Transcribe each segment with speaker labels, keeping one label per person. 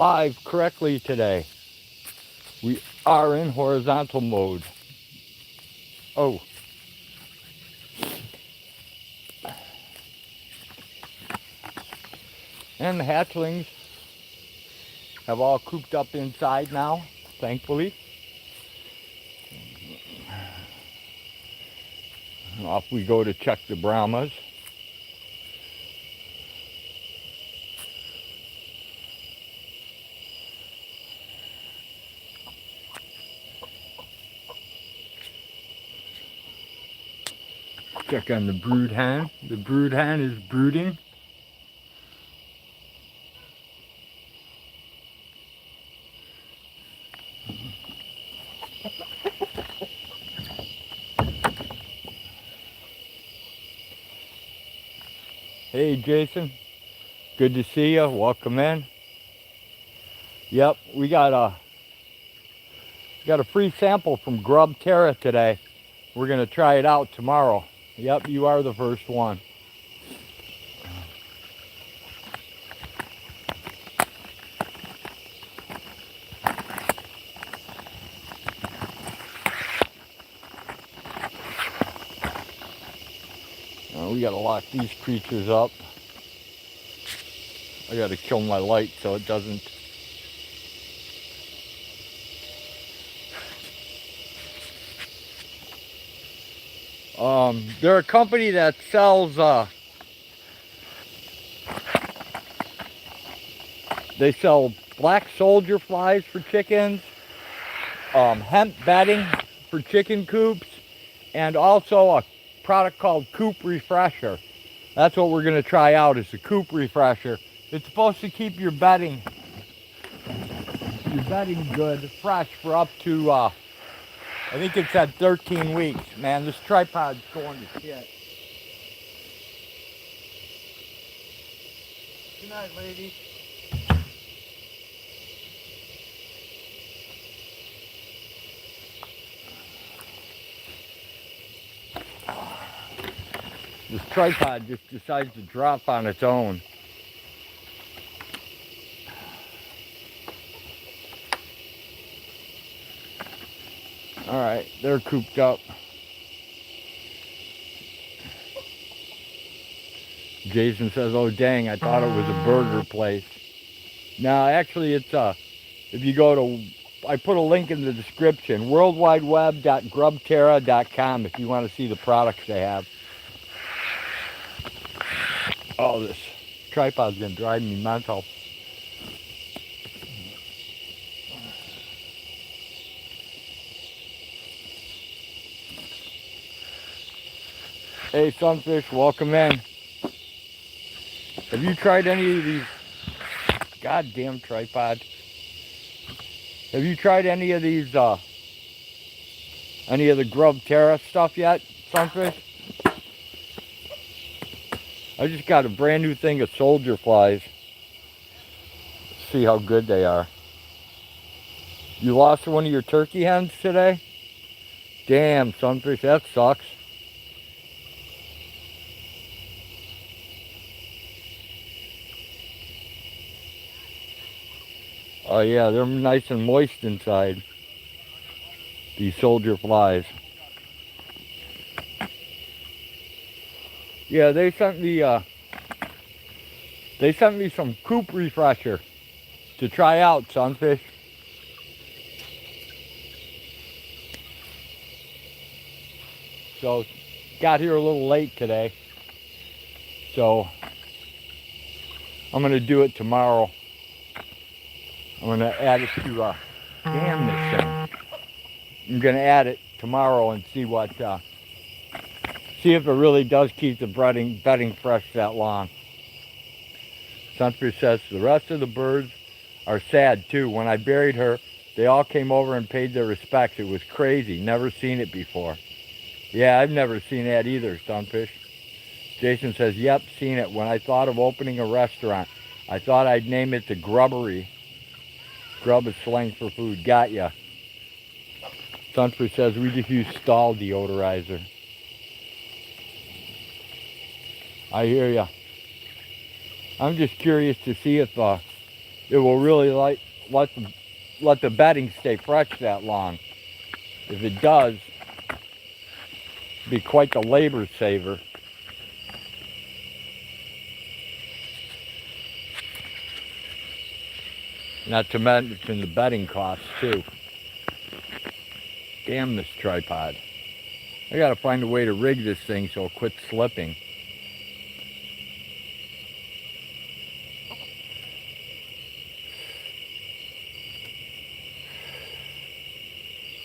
Speaker 1: live correctly today. We are in horizontal mode. Oh, and the hatchlings have all cooped up inside now, thankfully. Off we go to check the Brahmas. Check on the brood hen. The brood hen is brooding. Hey Jason, good to see you. Welcome in. Yep, we got a free sample from Grub Terra today. We're gonna try it out tomorrow. Yep, you are the first one. We gotta lock these creatures up. I gotta kill my light so it doesn't. They're a company that sells, they sell black soldier flies for chickens, hemp bedding for chicken coops, and also a product called Coop Refresher. That's what we're gonna try out, is the Coop Refresher. It's supposed to keep your bedding good, fresh for up to, I think it said 13 weeks. Man, this tripod's going to shit. Good night, lady. This tripod just decides to drop on its own. All right, they're cooped up. Jason says, oh dang, I thought it was a burger place. No, actually it's if you go to, I put a link in the description, worldwideweb.grubterra.com if you want to see the products they have. Oh, this tripod's gonna drive me mental. Hey Sunfish, welcome in. Have you tried any of these? Goddamn tripod. Have you tried any of these, any of the Grub Terra stuff yet, Sunfish? I just got a brand new thing of soldier flies. See how good they are. You lost one of your turkey hens today? Damn, Sunfish, that sucks. Oh yeah, they're nice and moist inside. These soldier flies. Yeah, they sent me some Coop Refresher to try out, Sunfish. So, got here a little late today. So, I'm gonna do it tomorrow. I'm gonna add it to, damn this thing. I'm gonna add it tomorrow and see what, see if it really does keep the bedding fresh that long. Sunfish says the rest of the birds are sad too. When I buried her, they all came over and paid their respects. It was crazy. Never seen it before. Yeah, I've never seen that either, Sunfish. Jason says, yep, seen it. When I thought of opening a restaurant, I thought I'd name it the Grubbery. Grub is slang for food. Got ya. Sunfish says, we just use stall deodorizer. I hear ya. I'm just curious to see if it will really let the bedding stay fresh that long. If it does, it'd be quite the labor saver. Not to mention the bedding costs too. Damn this tripod. I gotta find a way to rig this thing so it quits slipping.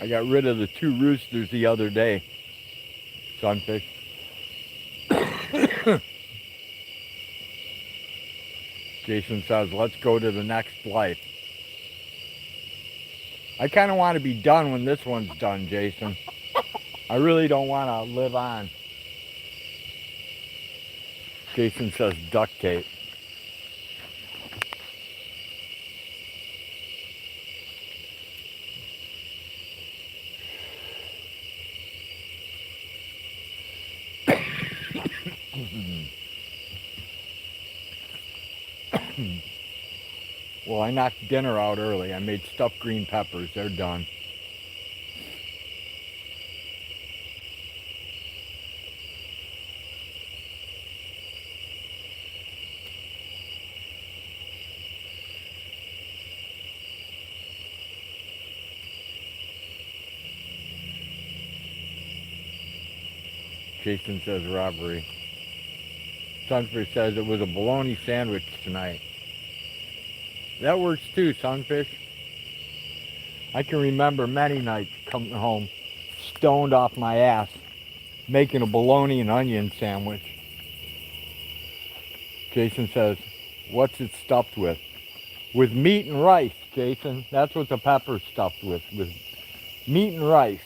Speaker 1: I got rid of the 2 roosters the other day. Sunfish. Jason says, let's go to the next life. I kind of want to be done when this one's done, Jason. I really don't want to live on. Jason says duct tape. Well, I knocked dinner out early. I made stuffed green peppers. They're done. Jason says robbery. Sunfish says it was a bologna sandwich tonight. That works too, Sunfish. I can remember many nights coming home stoned off my ass making a bologna and onion sandwich. Jason says, what's it stuffed with? With meat and rice, Jason. That's what the pepper's stuffed with meat and rice.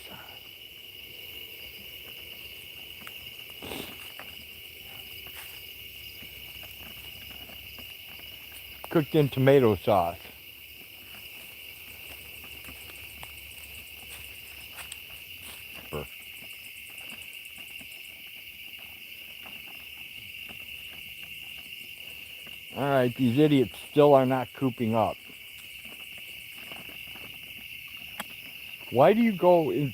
Speaker 1: Cooked in tomato sauce. Alright, these idiots still are not cooping up. Why do you go into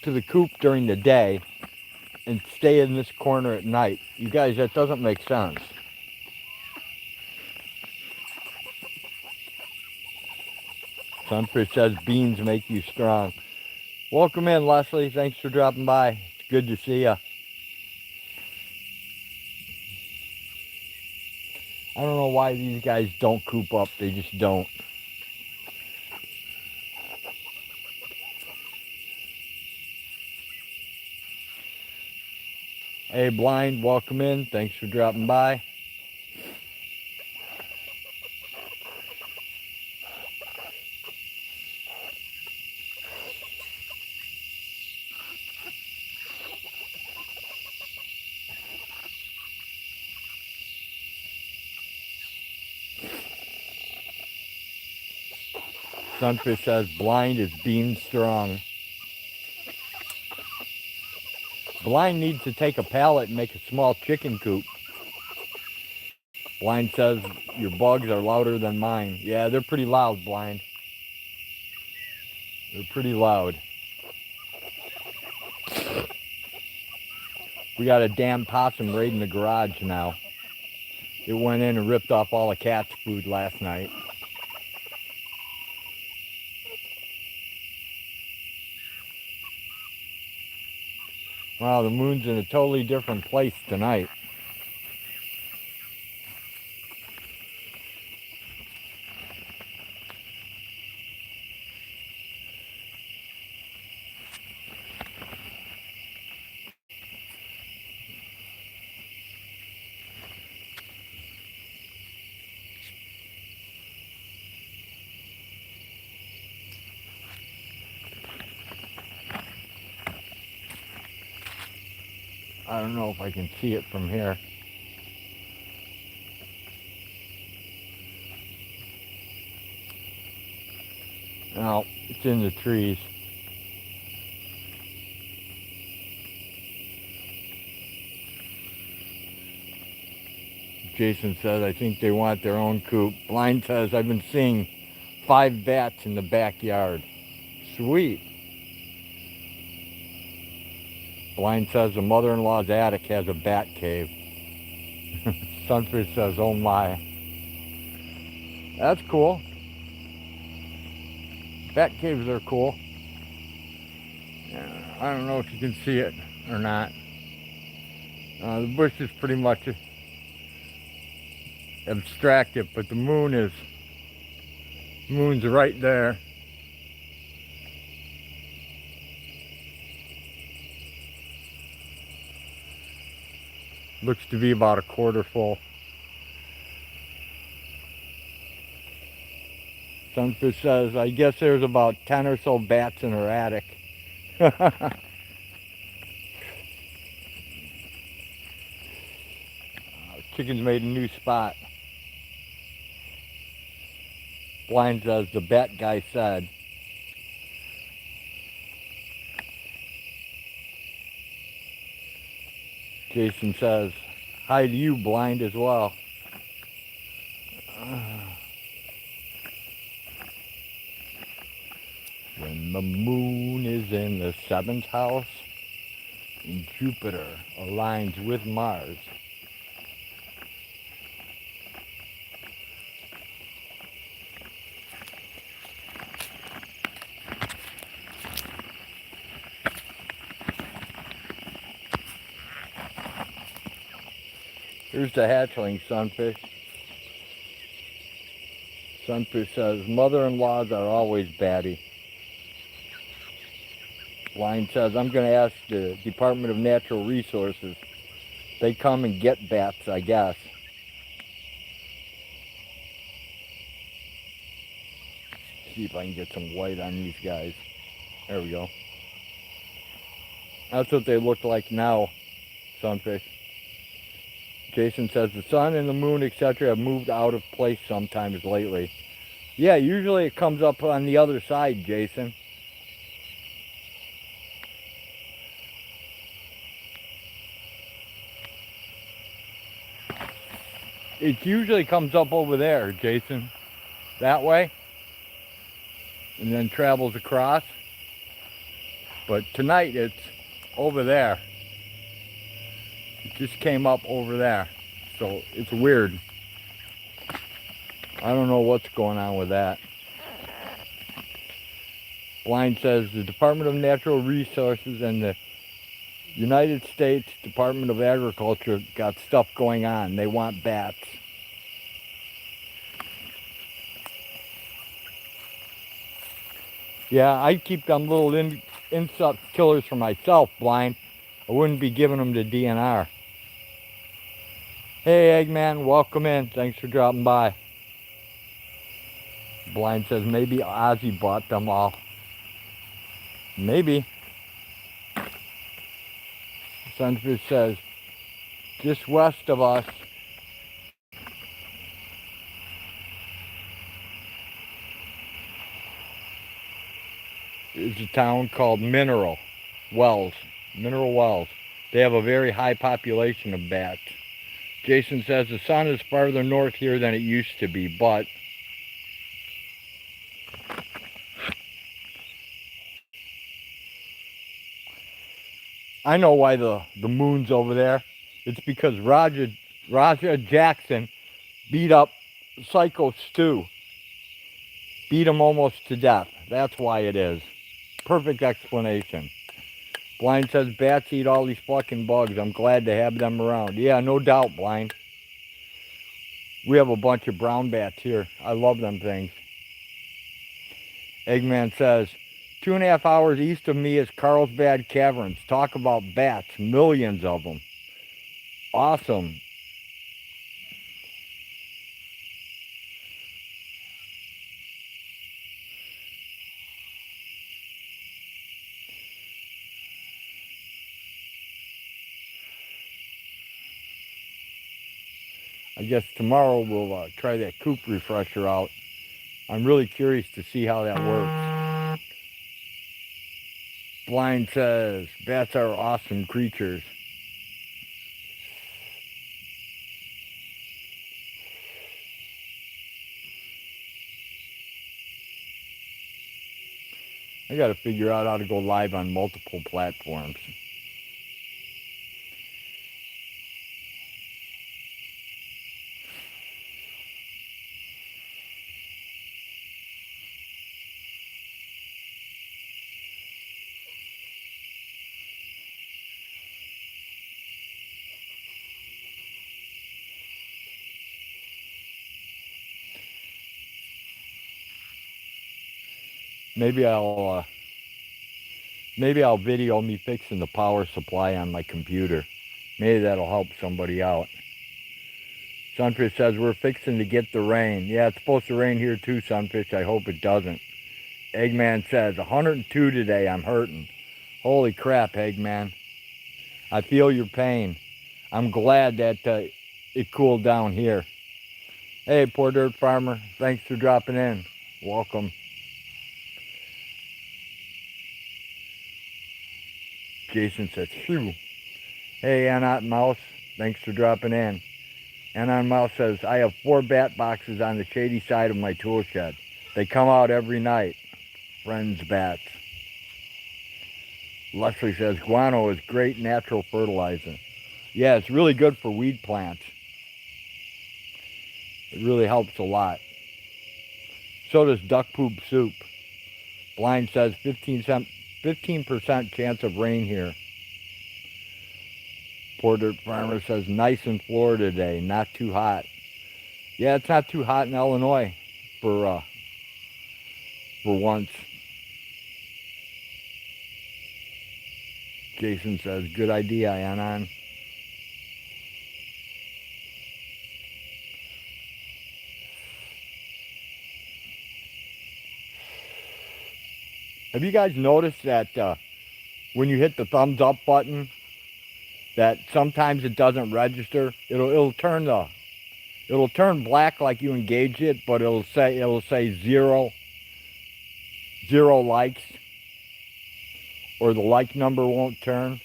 Speaker 1: the coop during the day and stay in this corner at night? You guys, that doesn't make sense. Sunfish says beans make you strong. Welcome in, Leslie. Thanks for dropping by. It's good to see you. I don't know why these guys don't coop up. They just don't. Hey, Blind, welcome in. Thanks for dropping by. Sunfish says Blind is being strong. Blind needs to take a pallet and make a small chicken coop. Blind says your bugs are louder than mine. Yeah, they're pretty loud, Blind. They're pretty loud. We got a damn possum raiding the garage now. It went in and ripped off all the cat's food last night. Wow, the moon's in a totally different place tonight. I don't know if I can see it from here. No, it's in the trees. Jason says, I think they want their own coop. Blind says, I've been seeing 5 bats in the backyard. Sweet. Blind says the mother-in-law's attic has a bat cave. Sunfish says, oh my. That's cool. Bat caves are cool. Yeah, I don't know if you can see it or not. The bush is pretty much abstracted, but the moon's right there. Looks to be about a quarter full. Sunfish says, I guess there's about 10 or so bats in her attic. Chicken's made a new spot. Blind says, the bat guy said. Jason says, hi to you, Blind, as well. When the moon is in the 7th house and Jupiter aligns with Mars. Here's the hatchling, Sunfish. Sunfish says, mother-in-laws are always batty. Blind says, I'm going to ask the Department of Natural Resources. They come and get bats, I guess. See if I can get some light on these guys. There we go. That's what they look like now, Sunfish. Jason says, the sun and the moon, etc. have moved out of place sometimes lately. Yeah, usually it comes up on the other side, Jason. It usually comes up over there, Jason. That way. And then travels across. But tonight it's over there. It just came up over there. So it's weird. I don't know what's going on with that. Blind says the Department of Natural Resources and the United States Department of Agriculture got stuff going on. They want bats. Yeah, I keep them little insect killers for myself, Blind. I wouldn't be giving them to DNR. Hey, Eggman, welcome in. Thanks for dropping by. Blind says maybe Ozzy bought them all. Maybe. Sunfish says, just west of us. Is a town called Mineral Wells. They have a very high population of bats. Jason says the sun is farther north here than it used to be, but I know why the moon's over there. It's because Raja Jackson beat up Psycho Stu. Beat him almost to death. That's why it is. Perfect explanation. Blind says bats eat all these fucking bugs. I'm glad to have them around. Yeah, no doubt, Blind. We have a bunch of brown bats here. I love them things. Eggman says, 2.5 hours east of me is Carlsbad Caverns. Talk about bats. Millions of them. Awesome. I guess tomorrow we'll try that Coop refresher out. I'm really curious to see how that works. Blind says, bats are awesome creatures. I got to figure out how to go live on multiple platforms. Maybe I'll video me fixing the power supply on my computer. Maybe that'll help somebody out. Sunfish says, we're fixing to get the rain. Yeah, it's supposed to rain here too, Sunfish. I hope it doesn't. Eggman says, 102 today. I'm hurting. Holy crap, Eggman. I feel your pain. I'm glad that it cooled down here. Hey, Poor Dirt Farmer. Thanks for dropping in. Welcome. Jason says, phew. Hey, Anot Mouse. Thanks for dropping in. Anon Mouse says, I have 4 bat boxes on the shady side of my tool shed. They come out every night. Friends bats. Leslie says, guano is great natural fertilizer. Yeah, it's really good for weed plants. It really helps a lot. So does duck poop soup. Blind says 15% chance of rain here. Poor Dirt Farmer says, nice in Florida today, not too hot. Yeah, it's not too hot in Illinois for once. Jason says, good idea, Anon. Have you guys noticed that when you hit the thumbs up button, that sometimes it doesn't register? It'll turn black like you engaged it, but it'll say zero likes, or the like number won't turn.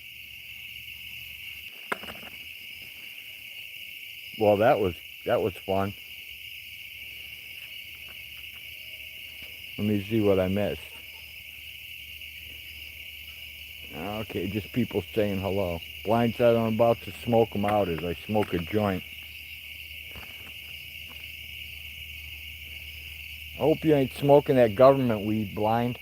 Speaker 1: Well, that was fun. Let me see what I missed. Okay, just people saying hello. Blind said I'm about to smoke them out as I smoke a joint. I hope you ain't smoking that government weed, Blind.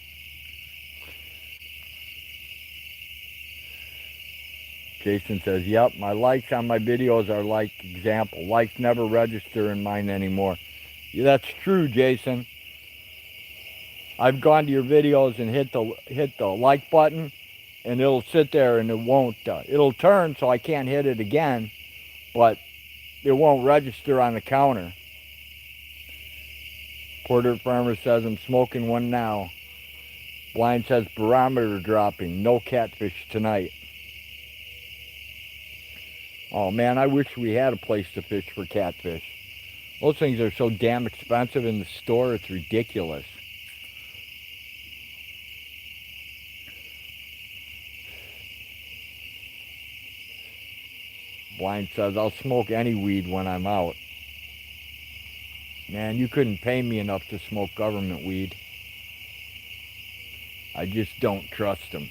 Speaker 1: Jason says, yep, my likes on my videos are like example. Likes never register in mine anymore. Yeah, that's true, Jason. I've gone to your videos and hit the like button, and it'll sit there and it won't, it'll turn so I can't hit it again, but it won't register on the counter. Poor Dirt Farmer says, I'm smoking one now. Blind says, barometer dropping, no catfish tonight. Oh man, I wish we had a place to fish for catfish. Those things are so damn expensive in the store, it's ridiculous. Blind says, I'll smoke any weed when I'm out. Man, you couldn't pay me enough to smoke government weed. I just don't trust them.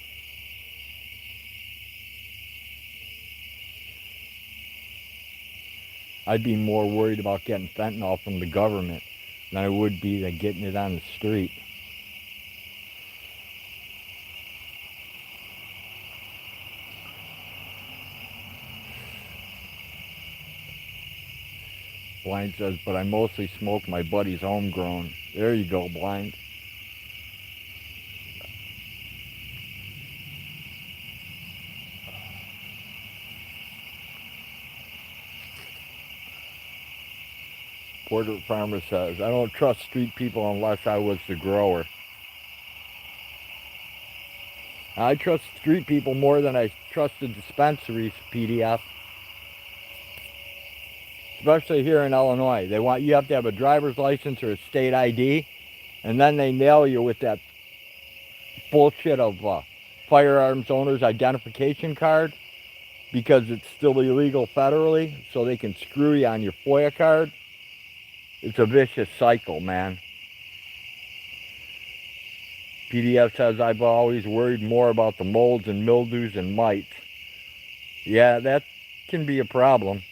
Speaker 1: I'd be more worried about getting fentanyl from the government than I would be than getting it on the street. Blind says, but I mostly smoke my buddy's homegrown. There you go, Blind. Poor Dirt Farmer says, I don't trust street people unless I was the grower. I trust street people more than I trust the dispensaries, PDF. Especially here in Illinois. You have to have a driver's license or a state ID, and then they nail you with that bullshit of firearms owner's identification card, because it's still illegal federally, so they can screw you on your FOIA card. It's a vicious cycle, man. PDF says, I've always worried more about the molds and mildews and mites. Yeah, that can be a problem.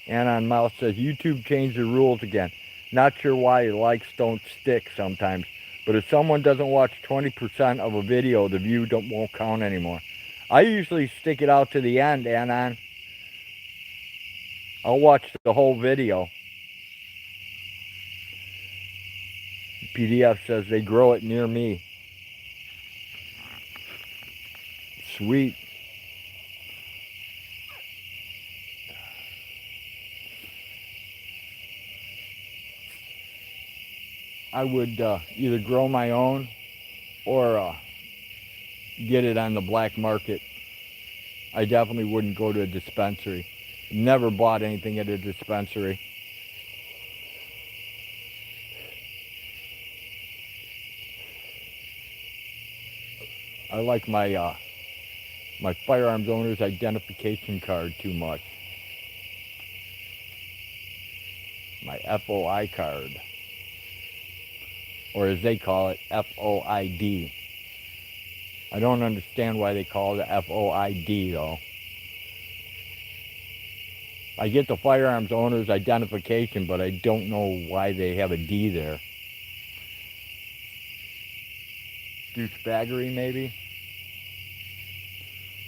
Speaker 1: Anon Mouse says, YouTube changed the rules again. Not sure why likes don't stick sometimes. But if someone doesn't watch 20% of a video, the view won't count anymore. I usually stick it out to the end, Anon. I'll watch the whole video. PDF says they grow it near me. Sweet. I would either grow my own or get it on the black market. I definitely wouldn't go to a dispensary. Never bought anything at a dispensary. I like my my firearms owner's identification card too much. My FOI card. Or as they call it, FOID. I don't understand why they call it FOID though. I get the firearms owner's identification, but I don't know why they have a D there. Douchebaggery, maybe?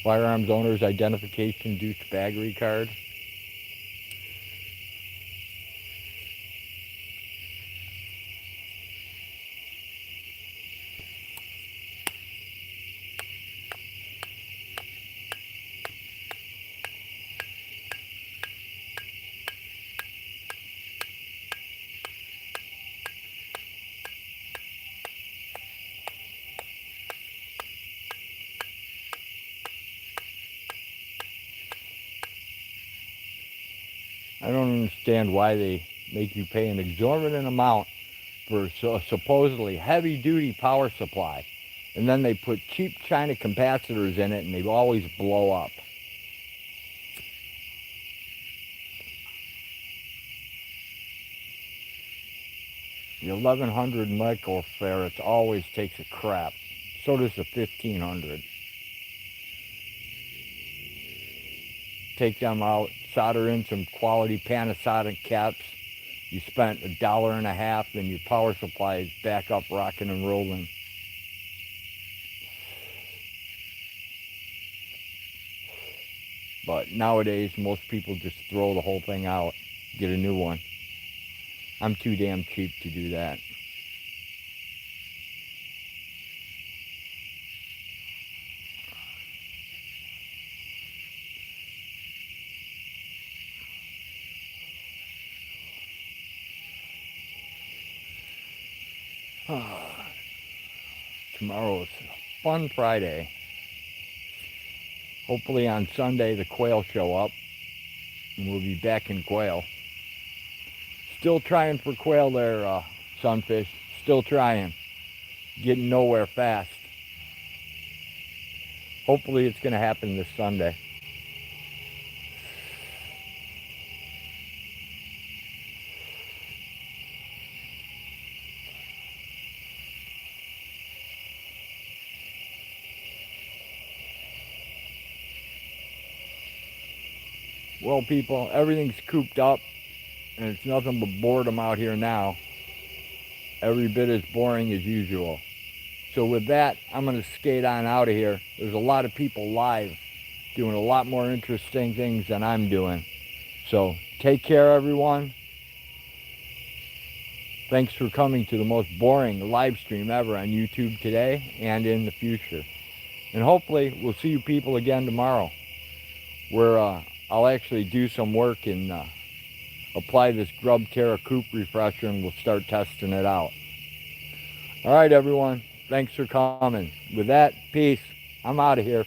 Speaker 1: Firearms owner's identification douchebaggery card. I don't understand why they make you pay an exorbitant amount for a supposedly heavy-duty power supply. And then they put cheap China capacitors in it and they always blow up. The 1100 microfarads always takes a crap. So does the 1500. Take them out, solder in some quality Panasonic caps. You spent $1.50 and your power supply is back up rocking and rolling. But nowadays, most people just throw the whole thing out, get a new one. I'm too damn cheap to do that. Tomorrow's a fun Friday. Hopefully on Sunday the quail show up and we'll be back in quail. Still trying for quail there, Sunfish. Still trying. Getting nowhere fast. Hopefully it's going to happen this Sunday. Well, people, everything's cooped up, and it's nothing but boredom out here now. Every bit as boring as usual. So with that, I'm going to skate on out of here. There's a lot of people live doing a lot more interesting things than I'm doing. So take care, everyone. Thanks for coming to the most boring live stream ever on YouTube today and in the future. And hopefully we'll see you people again tomorrow, where I'll actually do some work and apply this Grub Terra Coop refresher, and we'll start testing it out. All right, everyone. Thanks for coming. With that, peace. I'm out of here.